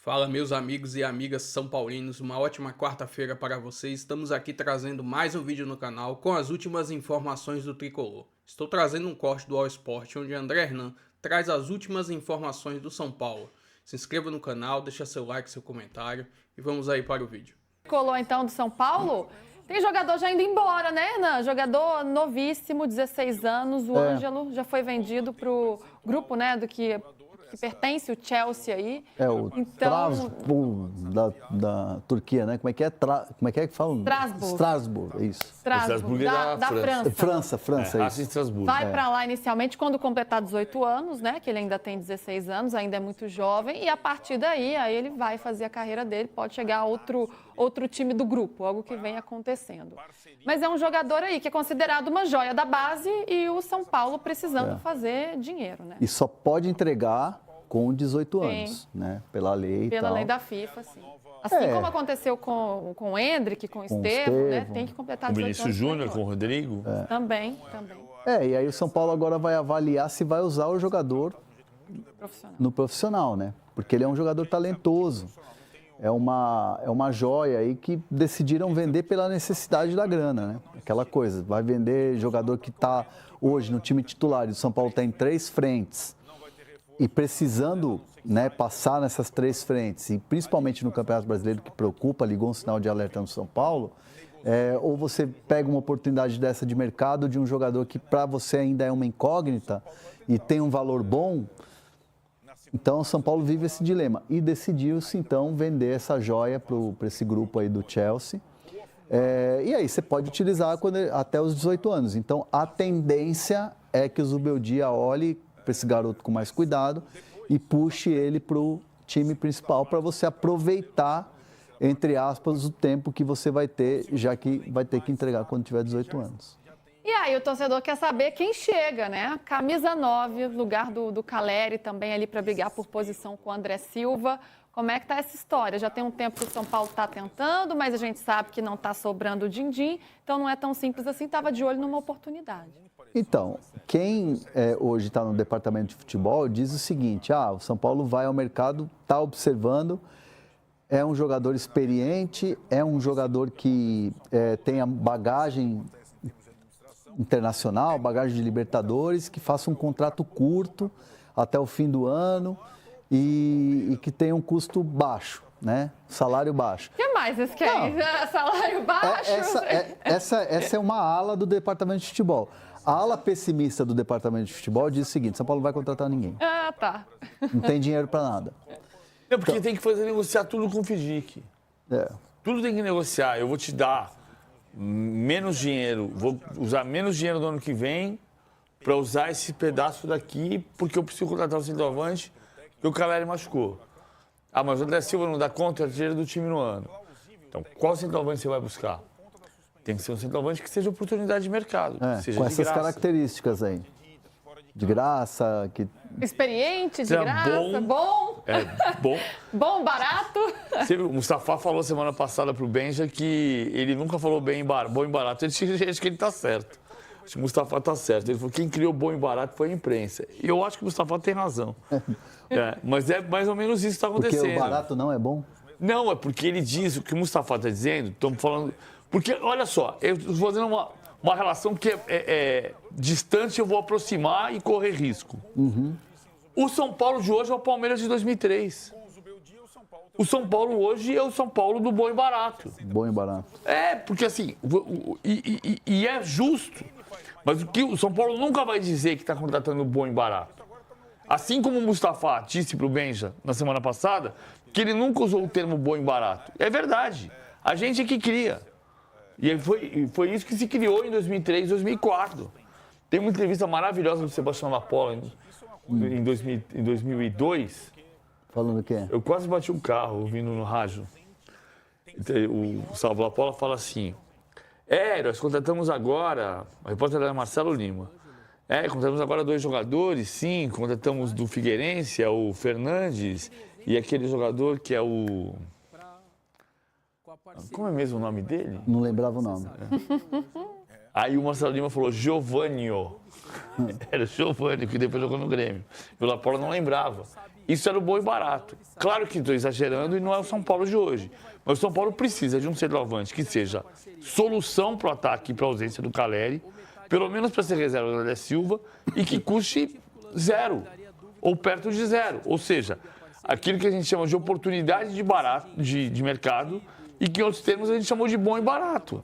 Fala, meus amigos e amigas são paulinos, uma ótima quarta-feira para vocês. Estamos aqui trazendo mais um vídeo no canal com as últimas informações do Tricolor. Estou trazendo um corte do All Sport, onde André Hernan traz as últimas informações do São Paulo. Se inscreva no canal, deixa seu like, seu comentário e vamos aí para o vídeo. Tricolor, então, do São Paulo. Tem jogador já indo embora, né, Hernan? Jogador novíssimo, 16 anos. O Ângelo já foi vendido para o grupo, né, do que pertence o Chelsea aí. É o Trabzon da Turquia, né? Como é que é? Como é que fala? Strasbourg, isso. Strasbourg, da França, isso. Strasbourg. Vai para lá inicialmente quando completar 18 anos, né? Que ele ainda tem 16 anos, ainda é muito jovem. E a partir daí, aí ele vai fazer a carreira dele, pode chegar a outro time do grupo, algo que vem acontecendo. Mas é um jogador aí que é considerado uma joia da base e o São Paulo precisando fazer dinheiro, né? E só pode entregar com 18 anos, né? Pela lei e Pela tal. lei da FIFA, sim. Assim como aconteceu com o Endrick, com o Estevão, né? Tem que completar O 18 Vinícius anos. Júnior com o Rodrigo. Também. E aí o São Paulo agora vai avaliar se vai usar o jogador no profissional, né? Porque ele é um jogador talentoso. É uma joia aí que decidiram vender pela necessidade da grana, né? Aquela coisa, vai vender jogador que está hoje no time titular e o São Paulo está em 3 frentes e precisando, né, passar nessas 3 frentes, e principalmente no Campeonato Brasileiro, que preocupa, ligou um sinal de alerta no São Paulo, ou você pega uma oportunidade dessa de mercado de um jogador que para você ainda é uma incógnita e tem um valor bom. Então, o São Paulo vive esse dilema e decidiu-se, então, vender essa joia para esse grupo aí do Chelsea. E aí você pode utilizar até os 18 anos. Então, a tendência é que o Zubeldia olhe para esse garoto com mais cuidado e puxe ele para o time principal para você aproveitar, entre aspas, o tempo que você vai ter, já que vai ter que entregar quando tiver 18 anos. E aí o torcedor quer saber quem chega, né? Camisa 9, lugar do Caleri também ali para brigar por posição com o André Silva. Como é que tá essa história? Já tem um tempo que o São Paulo está tentando, mas a gente sabe que não está sobrando o din-din, então não é tão simples assim, estava de olho numa oportunidade. Então, quem hoje está no departamento de futebol diz o seguinte, o São Paulo vai ao mercado, está observando, é um jogador experiente, é um jogador que tem a bagagem internacional, bagagem de Libertadores, que faça um contrato curto até o fim do ano e que tenha um custo baixo, né? Salário baixo. O que mais vocês querem? Salário baixo? Essa é uma ala do departamento de futebol. A ala pessimista do departamento de futebol diz o seguinte, São Paulo não vai contratar ninguém. Tá. Não tem dinheiro para nada. É porque tem que fazer negociar tudo com o FIDIC. Tudo tem que negociar. Eu vou te dar menos dinheiro, vou usar menos dinheiro no ano que vem para usar esse pedaço daqui, porque eu preciso contratar o centroavante e o Caleri machucou. Mas o André Silva não dá conta, é dinheiro do time no ano. Então, qual centroavante você vai buscar? Tem que ser um centroavante que seja oportunidade de mercado. Seja com de essas graça. características aí. De graça, que... Experiente, de graça, bom. Bom. Bom, barato. O Mustafa falou semana passada pro Benja que ele nunca falou bom e barato. Acho que ele tá certo. Acho que o Mustafa tá certo. Ele falou que quem criou bom e barato foi a imprensa. E eu acho que o Mustafa tem razão. Mas é mais ou menos isso que está acontecendo. Porque o barato não é bom? Não, é porque ele diz o que o Mustafa está dizendo. Estamos falando... Porque, olha só, eu estou fazendo uma relação que é distante, eu vou aproximar e correr risco. O São Paulo de hoje é o Palmeiras de 2003. O São Paulo hoje é o São Paulo do bom e barato. Bom e barato. Porque assim, e é justo, mas o São Paulo nunca vai dizer que está contratando bom e barato. Assim como o Mustafa disse para o Benja na semana passada, que ele nunca usou o termo bom e barato. É verdade, a gente é que cria. E foi isso que se criou em 2003, 2004. Tem uma entrevista maravilhosa do Sebastião Lapola em 2002. Falando o quê? Eu quase bati um carro ouvindo no rádio. O Salvo Lapola fala assim, nós contratamos agora, a repórter era Marcelo Lima, contratamos agora 2 jogadores, sim, contratamos do Figueirense, é o Fernandes, e aquele jogador que é o... Como é mesmo o nome dele? Não lembrava o nome. Aí o Marcelo Lima falou Giovânio. Era o Giovânio, que depois jogou no Grêmio. E o Laporta não lembrava. Isso era o bom e barato. Claro que estou exagerando e não é o São Paulo de hoje. Mas o São Paulo precisa de um centroavante que seja solução para o ataque e para a ausência do Caleri, pelo menos para ser reserva do André Silva, e que custe 0 ou perto de 0. Ou seja, aquilo que a gente chama de oportunidade de barato, de mercado, e que em outros termos a gente chamou de bom e barato.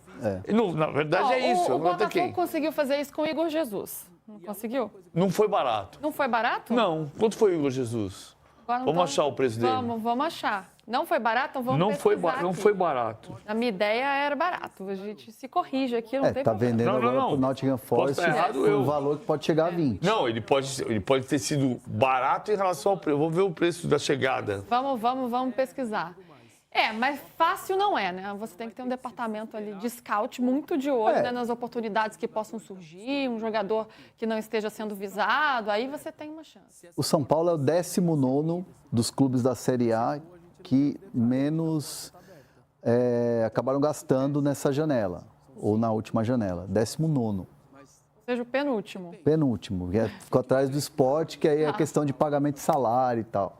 Na verdade é isso. O Botafogo conseguiu fazer isso com o Igor Jesus. Não conseguiu? Não foi barato. Não foi barato? Não. Quanto foi o Igor Jesus? Vamos achar o preço dele. Vamos achar. Não foi barato? Então vamos pesquisar Não foi barato. A minha ideia era barato. A gente se corrige aqui, não tem tá problema. vendendo agora pro Nottingham Forest um valor que pode chegar a 20. Não, ele pode ter sido barato em relação ao preço. Eu vou ver o preço da chegada. Vamos pesquisar. Mas fácil não é, né? Você tem que ter um departamento ali de scout muito de olho, né, nas oportunidades que possam surgir, um jogador que não esteja sendo visado, aí você tem uma chance. O São Paulo é o 19º dos clubes da Série A que menos acabaram gastando nessa janela, ou na última janela, 19º. Ou seja, o penúltimo. Penúltimo, ficou atrás do Sport, que aí é questão de pagamento de salário e tal.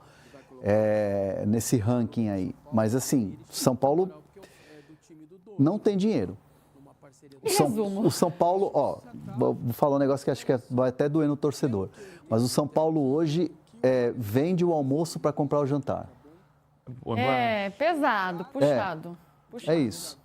Nesse ranking aí. Mas assim, São Paulo não tem dinheiro. O São Paulo, vou falar um negócio que acho que vai até doer no torcedor, mas o São Paulo hoje vende o almoço para comprar o jantar. Pesado, puxado. É isso.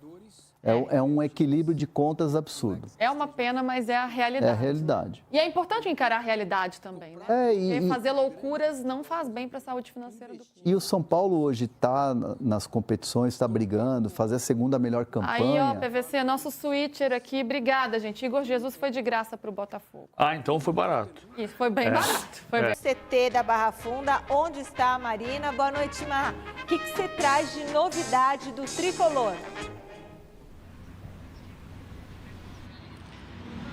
É um equilíbrio de contas absurdo. É uma pena, mas é a realidade. É a realidade. E é importante encarar a realidade também, né? Porque fazer loucuras não faz bem para a saúde financeira do clube. E o São Paulo hoje está nas competições, está brigando, fazer a segunda melhor campanha. Aí, PVC, nosso switcher aqui, obrigada, gente. Igor Jesus foi de graça para o Botafogo. Então foi barato. Isso, foi bem barato. CT da Barra Funda, onde está a Marina? Boa noite, Mar. O que você traz de novidade do Tricolor?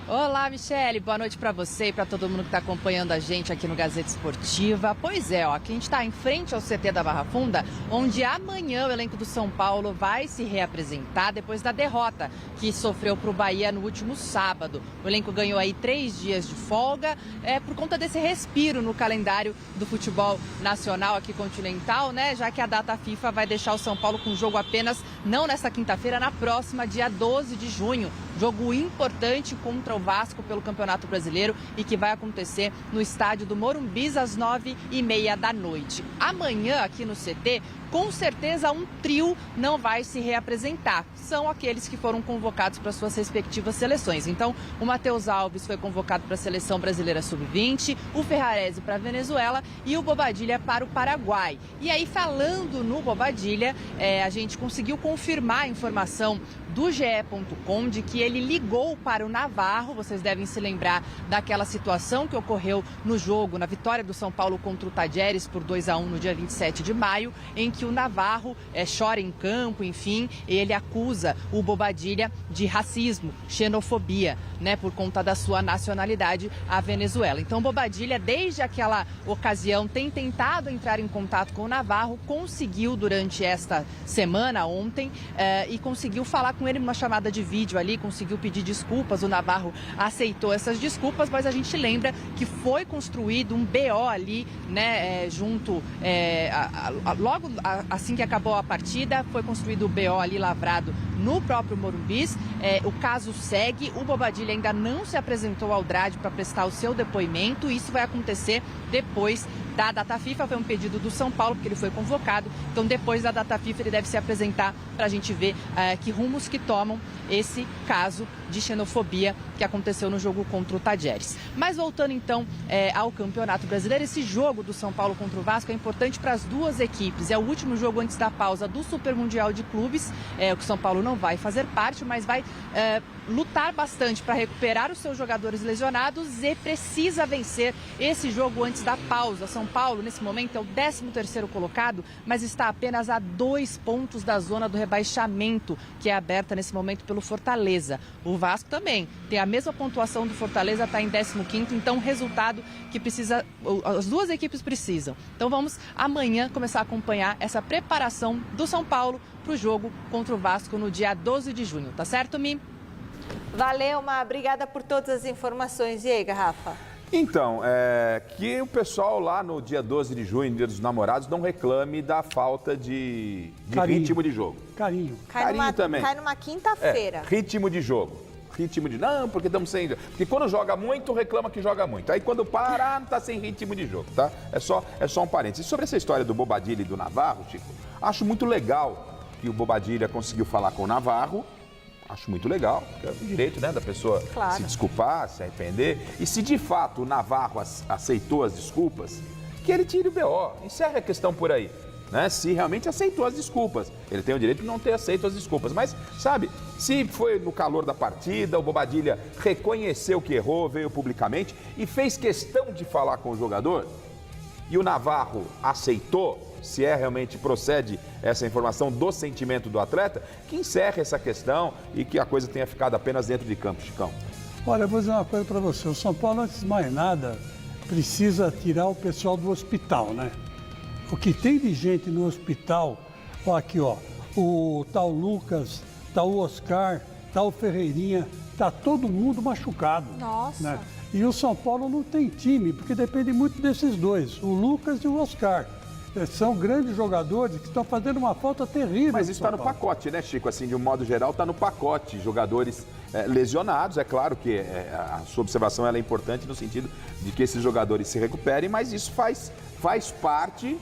Olá, Michele. Boa noite para você e para todo mundo que está acompanhando a gente aqui no Gazeta Esportiva. Pois é, aqui a gente está em frente ao CT da Barra Funda, onde amanhã o elenco do São Paulo vai se reapresentar depois da derrota que sofreu para o Bahia no último sábado. O elenco ganhou aí 3 dias de folga por conta desse respiro no calendário do futebol nacional aqui continental, né? Já que a data FIFA vai deixar o São Paulo com jogo apenas, não nesta quinta-feira, na próxima, dia 12 de junho. Jogo importante contra o Vasco pelo Campeonato Brasileiro e que vai acontecer no estádio do Morumbis às 9h30 da noite. Amanhã, aqui no CT, com certeza um trio não vai se reapresentar. São aqueles que foram convocados para suas respectivas seleções. Então, o Matheus Alves foi convocado para a Seleção Brasileira Sub-20, o Ferrarese para a Venezuela e o Bobadilla para o Paraguai. E aí, falando no Bobadilla, a gente conseguiu confirmar a informação do GE.com de que ele ligou para o Navarro. Vocês devem se lembrar daquela situação que ocorreu no jogo, na vitória do São Paulo contra o Tajeres por 2-1 no dia 27 de maio, em que o Navarro chora em campo, enfim, ele acusa o Bobadilla de racismo, xenofobia, né, por conta da sua nacionalidade, a Venezuela. Então, o Bobadilla, desde aquela ocasião, tem tentado entrar em contato com o Navarro, conseguiu durante esta semana, ontem, e conseguiu falar com ele numa chamada de vídeo ali, conseguiu pedir desculpas, o Navarro aceitou essas desculpas, mas a gente lembra que foi construído um BO ali, né, junto, logo assim que acabou a partida, foi construído o BO ali lavrado no próprio Morumbis. O caso segue, o Bobadilla ainda não se apresentou ao DRAD para prestar o seu depoimento, isso vai acontecer depois da data FIFA, foi um pedido do São Paulo, porque ele foi convocado, então depois da data FIFA ele deve se apresentar para a gente ver que rumos que tomam esse caso de xenofobia que aconteceu no jogo contra o Tajeres. Mas voltando então ao Campeonato Brasileiro, esse jogo do São Paulo contra o Vasco é importante para as duas equipes, é o último jogo antes da pausa do Super Mundial de Clubes, o que o São Paulo não vai fazer parte, mas vai lutar bastante para recuperar os seus jogadores lesionados e precisa vencer esse jogo antes da pausa. São Paulo, nesse momento, é o 13º colocado, mas está apenas a 2 pontos da zona do rebaixamento, que é aberta nesse momento pelo Fortaleza. O Vasco também tem a mesma pontuação do Fortaleza, está em 15º, então resultado que as duas equipes precisam. Então vamos amanhã começar a acompanhar essa preparação do São Paulo para o jogo contra o Vasco no dia 12 de junho. Tá certo, Mi? Valeu, Má. Obrigada por todas as informações. E aí, Garrafa? Então, que o pessoal lá no dia 12 de junho, dia dos namorados, não reclame da falta de ritmo de jogo. Carinho. Carinho também. Cai numa quinta-feira. Ritmo de jogo. Não, porque estamos sem... Porque quando joga muito, reclama que joga muito. Aí quando para, não tá sem ritmo de jogo, tá? É só um parênteses. E sobre essa história do Bobadilla e do Navarro, Chico, acho muito legal que o Bobadilla conseguiu falar com o Navarro. Acho muito legal, porque é o direito, né, da pessoa se desculpar, se arrepender. E se de fato o Navarro aceitou as desculpas, que ele tire o BO, encerre a questão por aí. Né? Se realmente aceitou as desculpas. Ele tem o direito de não ter aceito as desculpas. Mas, sabe, se foi no calor da partida, o Bobadilla reconheceu que errou, veio publicamente e fez questão de falar com o jogador, e o Navarro aceitou, se realmente procede essa informação do sentimento do atleta, que encerre essa questão e que a coisa tenha ficado apenas dentro de campo, Chicão. Olha, eu vou dizer uma coisa para você. O São Paulo, antes de mais nada, precisa tirar o pessoal do hospital, né? O que tem de gente no hospital, ó, aqui, ó, o tal Lucas, tal Oscar, tal Ferreirinha, tá todo mundo machucado. Nossa. Né? E o São Paulo não tem time, porque depende muito desses dois, o Lucas e o Oscar. São grandes jogadores que estão fazendo uma falta terrível. Mas isso está no pacote, né, Chico? Assim, de um modo geral, está no pacote. Jogadores lesionados, é claro que a sua observação ela é importante no sentido de que esses jogadores se recuperem, mas isso faz parte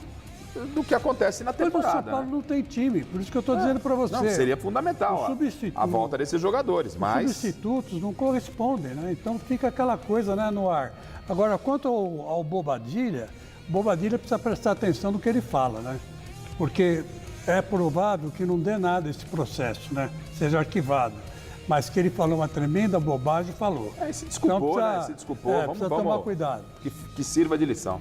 do que acontece na temporada. Mas o São Paulo não tem time, por isso que eu estou dizendo para você. Não, seria fundamental a volta desses jogadores, mas... Os substitutos não correspondem, né? Então fica aquela coisa, né, no ar. Agora, quanto ao Bobadilla precisa prestar atenção no que ele fala, né? Porque é provável que não dê nada esse processo, né? Seja arquivado. Mas que ele falou uma tremenda bobagem, falou. Se desculpou, então, né? Se desculpou. Vamos tomar cuidado. Que sirva de lição.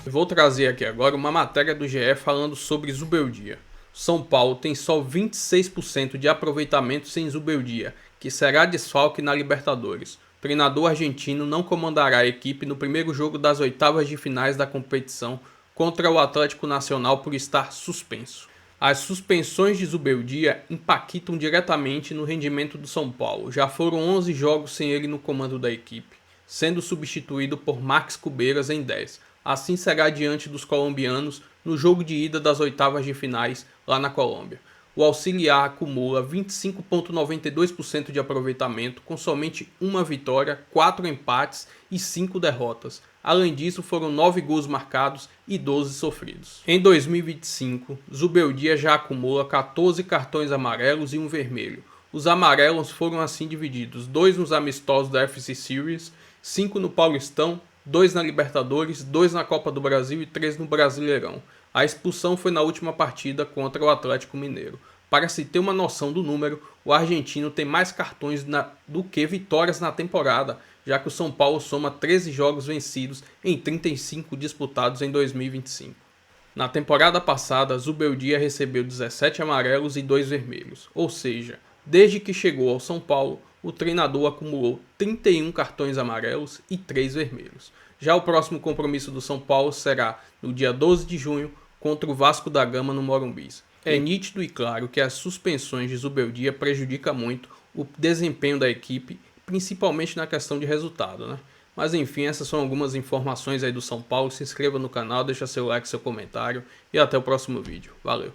Vou trazer aqui agora uma matéria do GE falando sobre Zubeldia. São Paulo tem só 26% de aproveitamento sem Zubeldia, que será desfalque na Libertadores. O treinador argentino não comandará a equipe no primeiro jogo das oitavas de finais da competição contra o Atlético Nacional por estar suspenso. As suspensões de Zubeldia impactam diretamente no rendimento do São Paulo. Já foram 11 jogos sem ele no comando da equipe, sendo substituído por Max Cubeiras em 10. Assim será diante dos colombianos no jogo de ida das oitavas de finais lá na Colômbia. O auxiliar acumula 25,92% de aproveitamento, com somente uma vitória, 4 empates e 5 derrotas. Além disso, foram 9 gols marcados e 12 sofridos. Em 2025, Zubeldia já acumula 14 cartões amarelos e um vermelho. Os amarelos foram assim divididos: 2 nos amistosos da FC Series, 5 no Paulistão, 2 na Libertadores, 2 na Copa do Brasil e 3 no Brasileirão. A expulsão foi na última partida contra o Atlético Mineiro. Para se ter uma noção do número, o argentino tem mais cartões do que vitórias na temporada, já que o São Paulo soma 13 jogos vencidos em 35 disputados em 2025. Na temporada passada, Zubeldia recebeu 17 amarelos e 2 vermelhos, ou seja, desde que chegou ao São Paulo, o treinador acumulou 31 cartões amarelos e 3 vermelhos. Já o próximo compromisso do São Paulo será no dia 12 de junho contra o Vasco da Gama no Morumbi. É nítido e claro que as suspensões de Zubeldia prejudicam muito o desempenho da equipe, principalmente na questão de resultado, né? Mas enfim, essas são algumas informações aí do São Paulo. Se inscreva no canal, deixa seu like, seu comentário e até o próximo vídeo. Valeu!